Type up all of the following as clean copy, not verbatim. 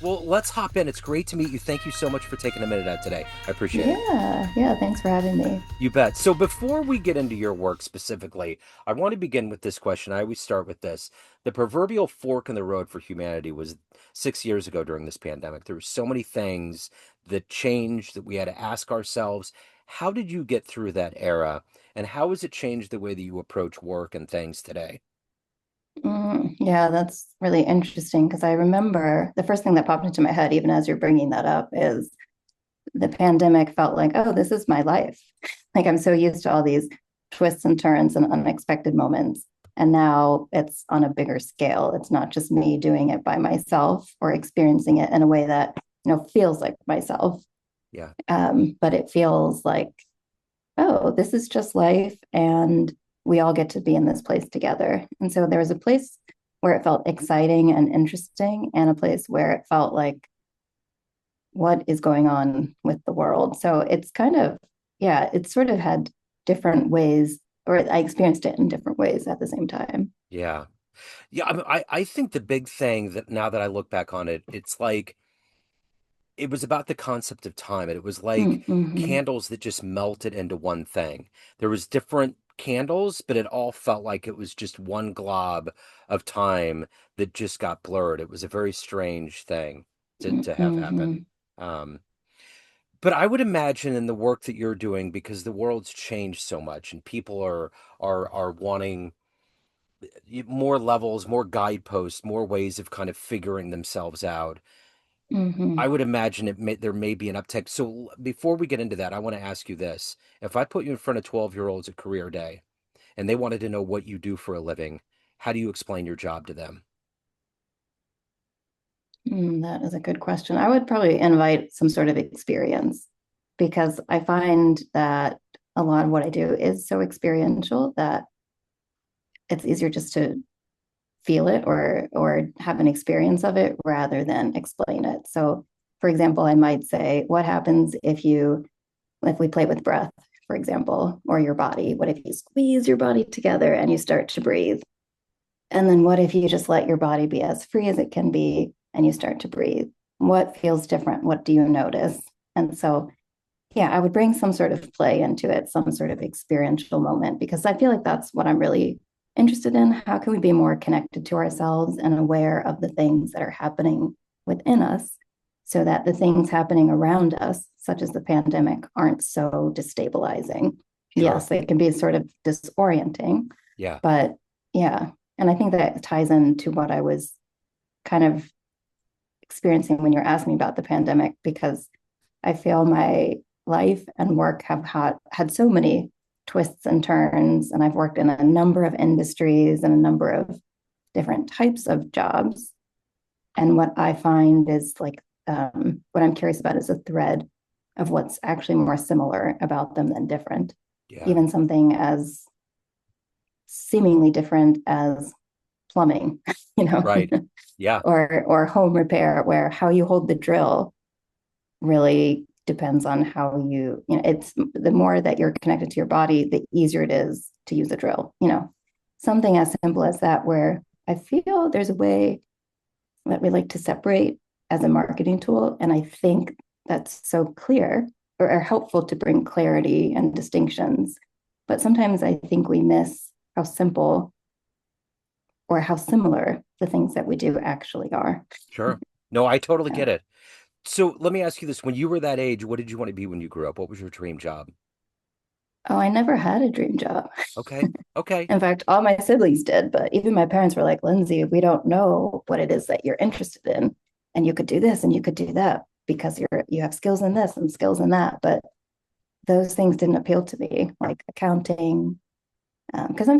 Well, let's hop in. It's great to meet you. Thank you so much for taking a minute out today. I appreciate it. Yeah, yeah, thanks for having me. You bet. So before we get into your work specifically, I want to begin with this question. I always start with this. The proverbial fork in the road for humanity was 6 years ago during this pandemic. There were so many things that changed that we had to ask ourselves, how did you get through that era? And how has it changed the way that you approach work and things today? Yeah, that's really interesting because I remember the first thing that popped into my head, even as you're bringing that up, is the pandemic felt like, oh, this is my life. Like I'm so used to all these twists and turns and unexpected moments. And now it's on a bigger scale. It's not just me doing it by myself or experiencing it in a way that, feels like myself. Yeah. But it feels like, oh, this is just life. And we all get to be in this place together. And so there was a place where it felt exciting and interesting, and a place where it felt like, what is going on with the world? So it's kind of, yeah, it sort of had different ways, or I experienced it in different ways at the same time. Yeah. Yeah. I think the big thing that now that I look back on it, it's like it was about the concept of time. It was like Mm-hmm. candles that just melted into one thing. There was different candles, but it all felt like it was just one glob of time that just got blurred. It was a very strange thing to have happen. Mm-hmm. Um, but I would imagine in the work that you're doing, because the world's changed so much and people are wanting more levels, more guideposts, more ways of kind of figuring themselves out. I Mm-hmm. would imagine there may be an uptick. So before we get into that, I want to ask you this. If I put you in front of 12-year-olds at career day and they wanted to know what you do for a living, how do you explain your job to them? That is a good question. I would probably invite some sort of experience because I find that a lot of what I do is so experiential that it's easier just to feel it or have an experience of it rather than explain it. So, for example, I might say, what happens if we play with breath, for example, or your body? What if you squeeze your body together and you start to breathe? And then what if you just let your body be as free as it can be and you start to breathe? What feels different? What do you notice? And so, yeah, I would bring some sort of play into it, some sort of experiential moment, because I feel like that's what I'm really interested in. How can we be more connected to ourselves and aware of the things that are happening within us so that the things happening around us, such as the pandemic, aren't so destabilizing? Sure. Yes, they can be sort of disorienting, Yeah. but yeah. And I think that ties into what I was kind of experiencing when you're asking me about the pandemic, because I feel my life and work have had so many twists and turns, and I've worked in a number of industries and a number of different types of jobs. And what I find is like, what I'm curious about is a thread of what's actually more similar about them than different. Yeah. Even something as seemingly different as plumbing, you know, Right. Yeah. or home repair, where how you hold the drill really depends on how it's the more that you're connected to your body, the easier it is to use a drill, something as simple as that, where I feel there's a way that we like to separate as a marketing tool. And I think that's so clear or helpful to bring clarity and distinctions. But sometimes I think we miss how simple or how similar the things that we do actually are. Sure. No, I totally Yeah. get it. So let me ask you this. When you were that age, what did you want to be when you grew up? What was your dream job? Oh, I never had a dream job. Okay. Okay. In fact, all my siblings did, but even my parents were like, Lindsay, we don't know what it is that you're interested in. And you could do this and you could do that because you have skills in this and skills in that. But those things didn't appeal to me, like accounting, because I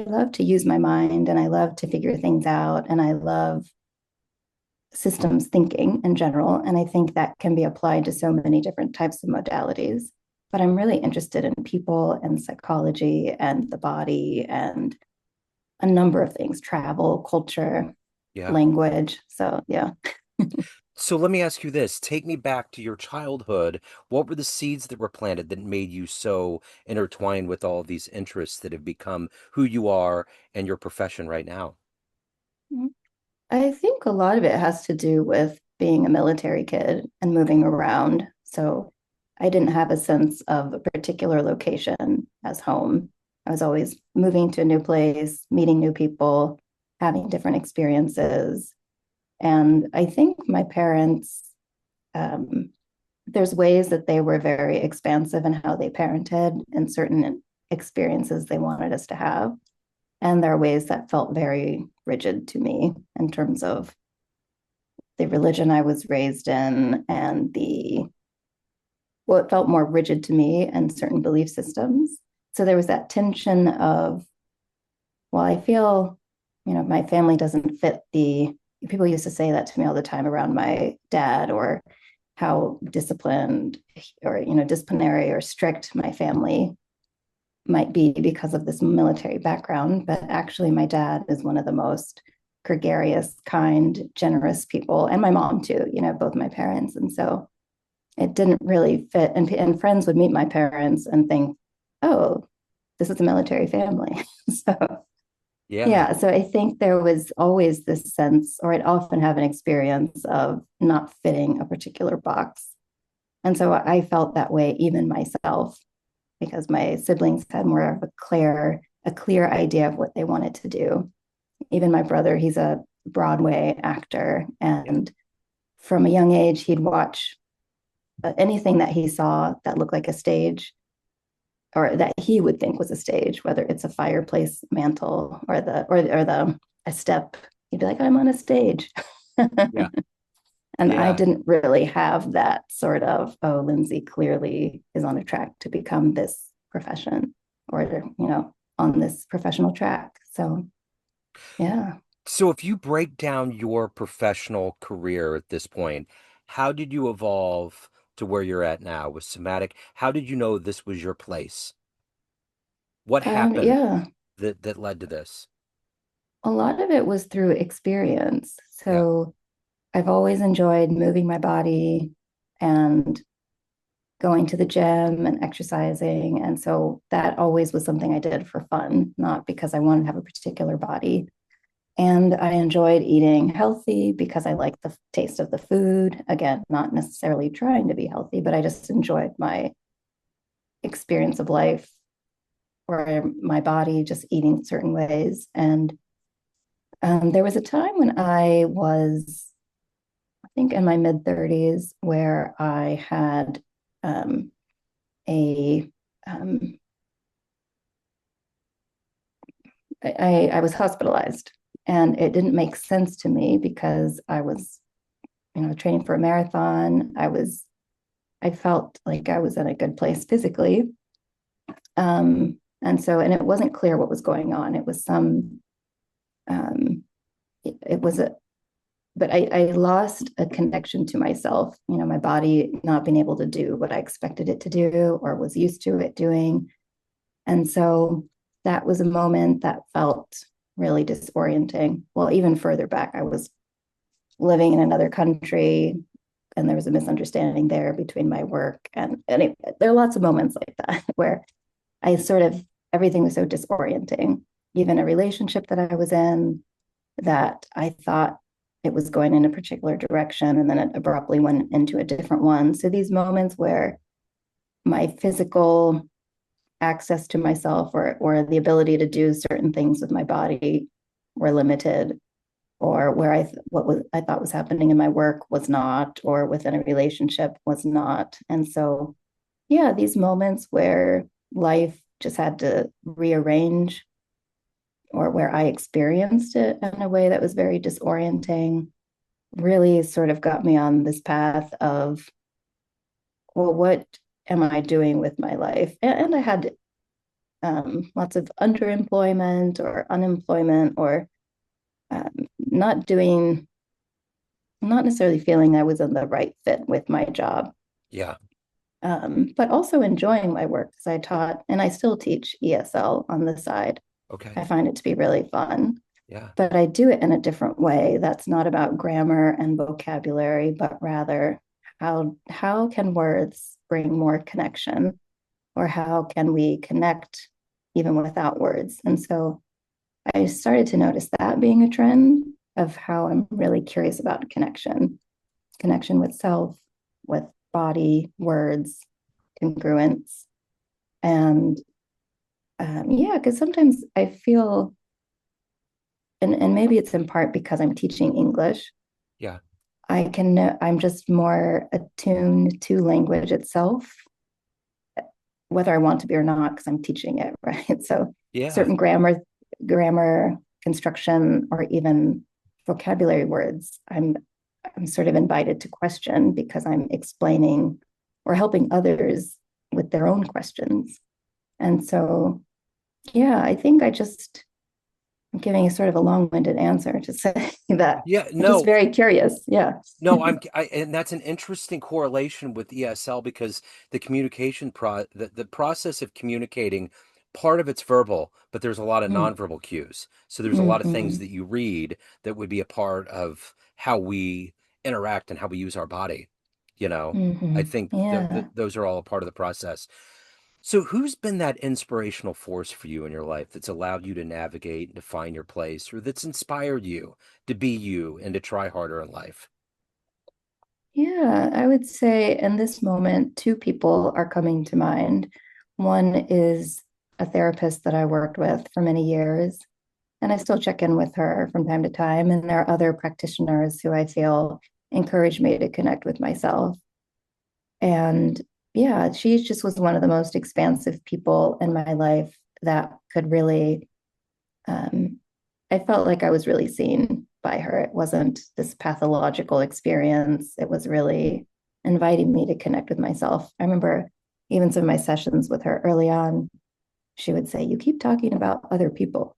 love to use my mind and I love to figure things out and I love systems thinking in general. And I think that can be applied to so many different types of modalities. But I'm really interested in people and psychology and the body and a number of things: travel, culture, Yeah. language. So, yeah. So let me ask you this. Take me back to your childhood. What were the seeds that were planted that made you so intertwined with all of these interests that have become who you are and your profession right now? I think a lot of it has to do with being a military kid and moving around. So I didn't have a sense of a particular location as home. I was always moving to a new place, meeting new people, having different experiences. And I think my parents, um, there's ways that they were very expansive in how they parented and certain experiences they wanted us to have. And there are ways that felt very rigid to me in terms of the religion I was raised in and well, it felt more rigid to me and certain belief systems. So there was that tension of, well, I feel, my family doesn't fit the, people used to say that to me all the time around my dad, or how disciplined or, disciplinary or strict my family might be because of this military background. But actually, my dad is one of the most gregarious, kind, generous people, and my mom too, both my parents. And so it didn't really fit. And friends would meet my parents and think, oh, this is a military family. So, Yeah. yeah. So I think there was always this sense, or I'd often have an experience of not fitting a particular box. And so I felt that way even myself, because my siblings had more of a clear idea of what they wanted to do. Even my brother, he's a Broadway actor. Yeah. And from a young age, he'd watch anything that he saw that looked like a stage, or that he would think was a stage, whether it's a fireplace mantle or the a step. He'd be like, I'm on a stage. Yeah. And I Yeah. didn't really have that sort of, oh, Lindsay clearly is on a track to become this profession, or, on this professional track. So, yeah. So if you break down your professional career at this point, how did you evolve to where you're at now with somatic? How did you know this was your place? What happened Yeah. that led to this? A lot of it was through experience. Yeah. So I've always enjoyed moving my body and going to the gym and exercising. And so that always was something I did for fun, not because I wanted to have a particular body. And I enjoyed eating healthy because I liked the taste of the food. Again, not necessarily trying to be healthy, but I just enjoyed my experience of life, or my body just eating certain ways. And there was a time when I was, I think, in my mid 30s, where I had um, a um, I was hospitalized, and it didn't make sense to me because I was, training for a marathon. I felt like I was in a good place physically. And it wasn't clear what was going on. It was um, it was but I lost a connection to myself, my body not being able to do what I expected it to do or was used to it doing. And so that was a moment that felt really disorienting. Well, even further back, I was living in another country, and there was a misunderstanding there between my work and there are lots of moments like that where I sort of, everything was so disorienting. Even a relationship that I was in, that I thought it was going in a particular direction, and then it abruptly went into a different one. So these moments where my physical access to myself, or the ability to do certain things with my body, were limited, or where I thought was happening in my work was not, or within a relationship was not. And so, yeah, these moments where life just had to rearrange, or where I experienced it in a way that was very disorienting, really sort of got me on this path of, well, what am I doing with my life? And I had lots of underemployment or unemployment, or um, not doing, not necessarily feeling I was in the right fit with my job, Yeah. but also enjoying my work, because I taught and I still teach ESL on the side. Okay. I find it to be really fun, Yeah. but I do it in a different way. That's not about grammar and vocabulary, but rather how can words bring more connection, or how can we connect even without words? And so I started to notice that being a trend of how I'm really curious about connection. connection with self, with body, words, congruence. And yeah, because sometimes I feel, and maybe it's in part because I'm teaching English, Yeah. I'm just more attuned to language itself, whether I want to be or not, because I'm teaching it, right? So Yeah. certain grammar, construction, or even vocabulary words, I'm sort of invited to question because I'm explaining or helping others with their own questions. And so, yeah, I think I'm giving a sort of a long-winded answer to say that Yeah. I'm just No. very curious. Yeah. No, and that's an interesting correlation with ESL because the process of communicating, part of it's verbal, but there's a lot of Mm-hmm. nonverbal cues. So there's a lot of things Mm-hmm. that you read that would be a part of how we interact and how we use our body. You know, I Mm-hmm. think Yeah. those are all a part of the process. So who's been that inspirational force for you in your life that's allowed you to navigate and to find your place, or that's inspired you to be you and to try harder in life? Yeah, I would say in this moment, two people are coming to mind. One is a therapist that I worked with for many years, and I still check in with her from time to time. And there are other practitioners who I feel encourage me to connect with myself. And yeah, she just was one of the most expansive people in my life that could really, um, I felt like I was really seen by her. It wasn't this pathological experience. It was really inviting me to connect with myself. I remember even some of my sessions with her early on, she would say, "You keep talking about other people.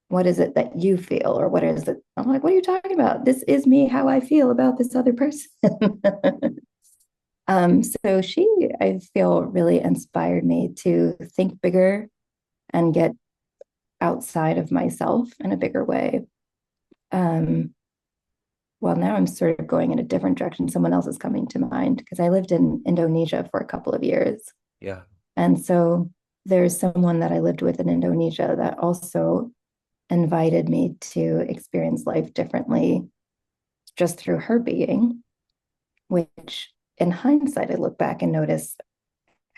What is it that you feel? Or what is it?" I'm like, "What are you talking about? This is me, how I feel about this other person." So she, I feel, really inspired me to think bigger and get outside of myself in a bigger way. Um, well, now I'm sort of going in a different direction. Someone else is coming to mind because I lived in Indonesia for a couple of years. Yeah. And so there's someone that I lived with in Indonesia that also invited me to experience life differently just through her being, which in hindsight, I look back and notice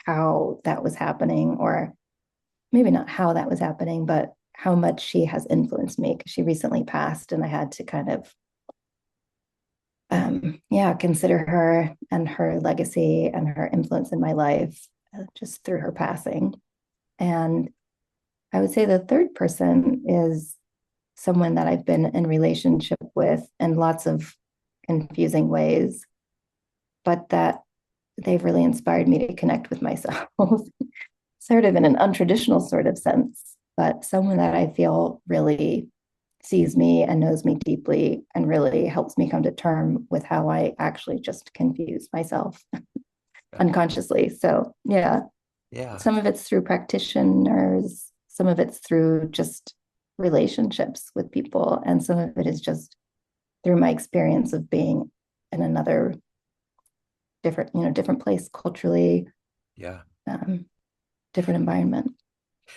how that was happening, or maybe not how that was happening, but how much she has influenced me because she recently passed and I had to kind of yeah, consider her and her legacy and her influence in my life just through her passing. And I would say the third person is someone that I've been in relationship with in lots of confusing ways, but that they've really inspired me to connect with myself, sort of in an untraditional sort of sense, but someone that I feel really sees me and knows me deeply and really helps me come to term with how I actually just confuse myself Yeah. unconsciously. So, yeah, Yeah. some of it's through practitioners, some of it's through just relationships with people, and some of it is just through my experience of being in another different place culturally, Yeah. um, different environment.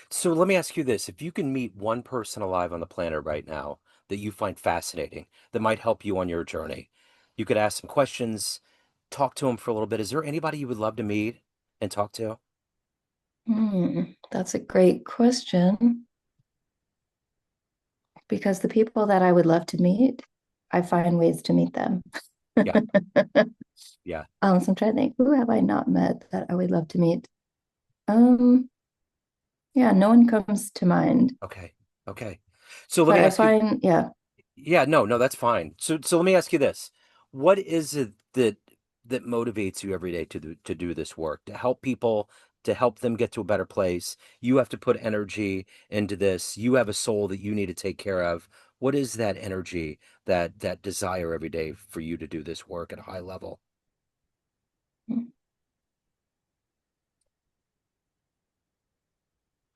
So let me ask you this. If you can meet one person alive on the planet right now that you find fascinating, that might help you on your journey, you could ask some questions, talk to them for a little bit. Is there anybody you would love to meet and talk to? That's a great question because the people that I would love to meet, I find ways to meet them. Yeah. Yeah. So I'm trying to think, who have I not met that I would love to meet? Um, yeah, no one comes to mind, Okay. Okay. So let but me I ask you, find, yeah. yeah, no, that's fine. So let me ask you this. What is it that motivates you every day to do this work, to help people, to help them get to a better place? You have to put energy into this. You have a soul that you need to take care of. What is that energy, that desire every day for you to do this work at a high level?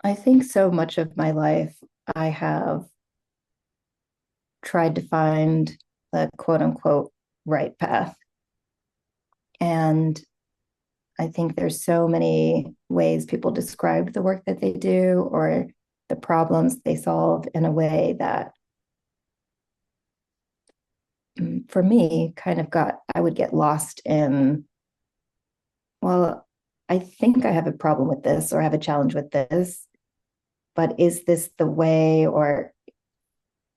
I think so much of my life I have tried to find the quote unquote right path. And I think there's so many ways people describe the work that they do or the problems they solve in a way that for me, kind of I would get lost in, well, I think I have a problem with this or I have a challenge with this, but is this the way? Or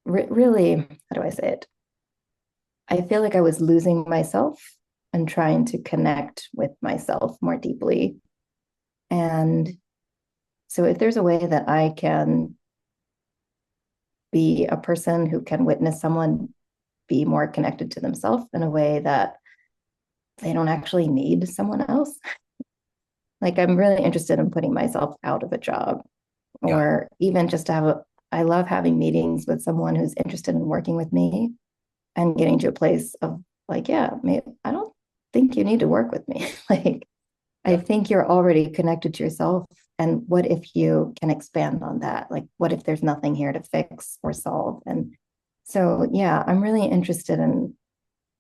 really, how do I say it? I feel like I was losing myself and trying to connect with myself more deeply. And so, if there's a way that I can be a person who can witness someone be more connected to themselves in a way that they don't actually need someone else, like I'm really interested in putting myself out of a job, Yeah. or even just to have I love having meetings with someone who's interested in working with me and getting to a place of like, yeah, maybe, I don't think you need to work with me. Like, I Yeah. think you're already connected to yourself. And what if you can expand on that? Like, what if there's nothing here to fix or solve? And so, yeah, I'm really interested in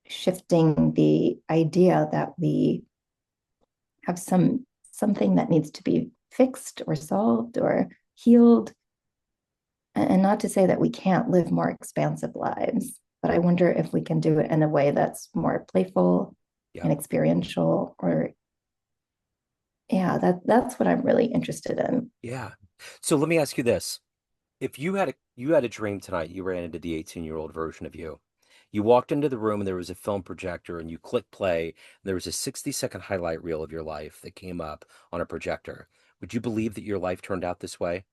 shifting the idea that we have something that needs to be fixed or solved or healed. And not to say that we can't live more expansive lives, but I wonder if we can do it in a way that's more playful Yeah. and experiential. Or yeah, that's what I'm really interested in. Yeah. So let me ask you this. If you had a dream tonight, you ran into the 18-year-old version of you. You walked into the room and there was a film projector and you click play and there was a 60-second highlight reel of your life that came up on a projector. Would you believe that your life turned out this way?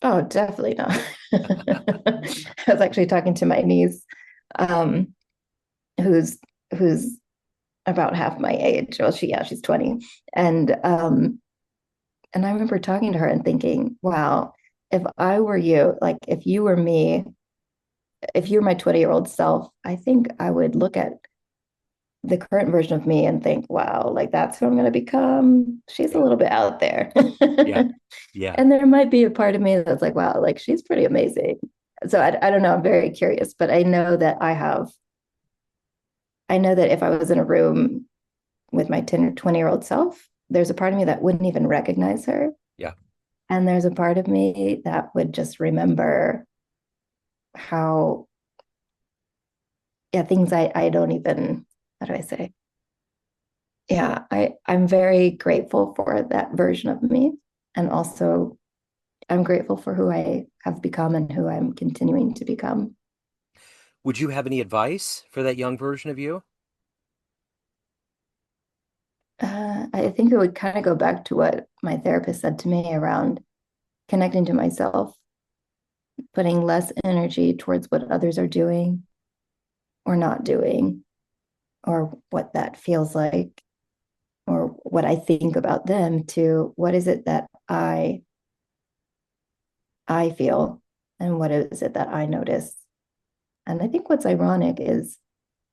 Oh, definitely not. I was actually talking to my niece, um, who's who's about half my age. Well, she's 20. And and I remember talking to her and thinking, wow, if I were you, like if you were me, if you're my 20-year-old self, I think I would look at the current version of me and think, wow, like that's who I'm going to become. She's a Yeah. little bit out there. Yeah. Yeah. And there might be a part of me that's like, wow, like she's pretty amazing. So Yeah. I don't know. I'm very curious, but I know that if I was in a room with my 10 or 20-year-old self, there's a part of me that wouldn't even recognize her. Yeah. And there's a part of me that would just remember how, yeah, things I don't even, how do I say? Yeah, I'm very grateful for that version of me. And also I'm grateful for who I have become and who I'm continuing to become. Would you have any advice for that young version of you? I think it would kind of go back to what my therapist said to me around connecting to myself, putting less energy towards what others are doing or not doing, or what that feels like, or what I think about them, to what is it that I feel and what is it that I notice. And I think what's ironic is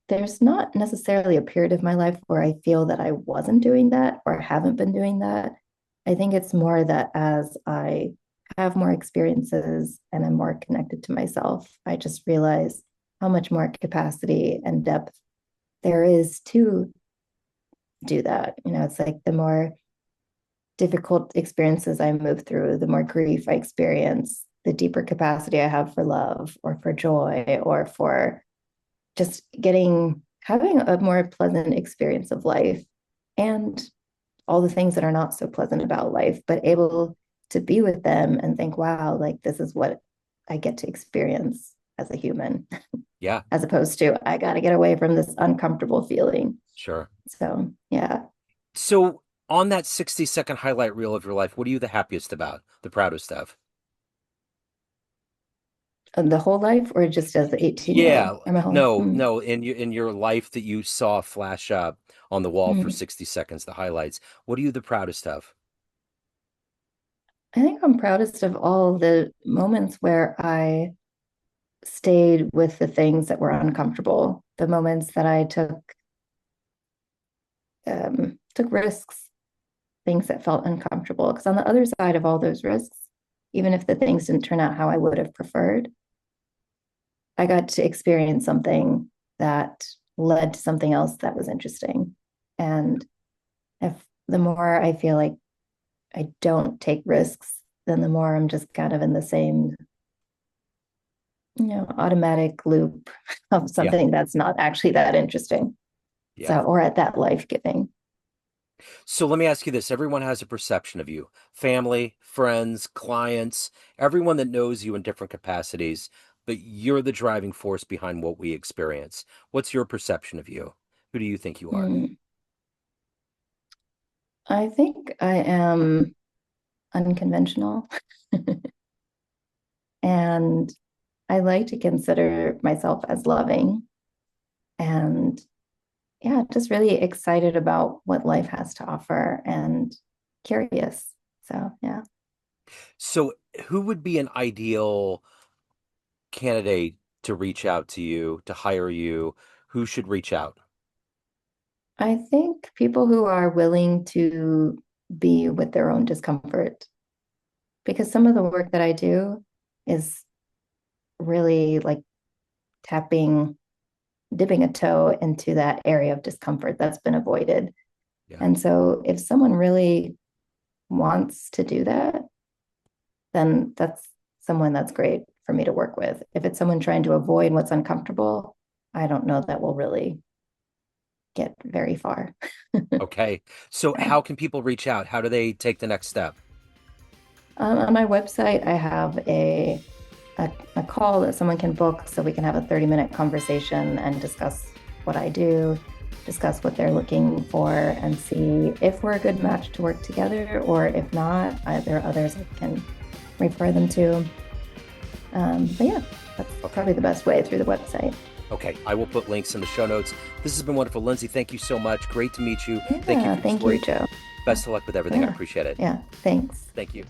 there's not necessarily a period of my life where I feel that I wasn't doing that or haven't been doing that. I think it's more that as I have more experiences and I'm more connected to myself, I just realize how much more capacity and depth there is to do that. It's like the more difficult experiences I move through, the more grief I experience, the deeper capacity I have for love or for joy or for just having a more pleasant experience of life, and all the things that are not so pleasant about life, but able to be with them and think, wow, like this is what I get to experience as a human, Yeah. as opposed to I got to get away from this uncomfortable feeling. Sure. So, yeah. So on that 60-second highlight reel of your life, what are you the happiest about, the proudest of? The whole life, or just as the 18-year-old, Yeah, or my whole, no, no, in your life that you saw flash up on the wall for mm. 60 seconds, the highlights. What are you the proudest of? I think I'm proudest of all the moments where I stayed with the things that were uncomfortable, the moments that I took risks, things that felt uncomfortable. Because on the other side of all those risks, even if the things didn't turn out how I would have preferred, I got to experience something that led to something else that was interesting. And if the more I feel like I don't take risks, then the more I'm just kind of in the same automatic loop of Yeah. something that's not actually that interesting. So, Yeah. or at that life giving. So let me ask you this. Everyone has a perception of you. Family, friends, clients, everyone that knows you in different capacities, but you're the driving force behind what we experience. What's your perception of you? Who do you think you are? Mm, I think I am unconventional and I like to consider myself as loving and yeah, just really excited about what life has to offer and curious. So, yeah. So who would be an ideal candidate to reach out to you, to hire you? Who should reach out? I think people who are willing to be with their own discomfort, because some of the work that I do is really like tapping, dipping a toe into that area of discomfort that's been avoided. Yeah. And so if someone really wants to do that, then that's someone that's great for me to work with. If it's someone trying to avoid what's uncomfortable, I don't know that we'll really get very far. Okay. So Yeah. how can people reach out? How do they take the next step? On my website, I have a call that someone can book so we can have a 30-minute conversation and discuss what I do, discuss what they're looking for, and see if we're a good match to work together, or if not, there are others I can refer them to. But yeah, that's Okay. probably the best way through the website. Okay. I will put links in the show notes. This has been wonderful. Lindsay, thank you so much. Great to meet you. Thank you Yeah, for this thank you, work. Joe. Best of luck with everything. I Yeah, appreciate it. yeah, thanks. Thank you.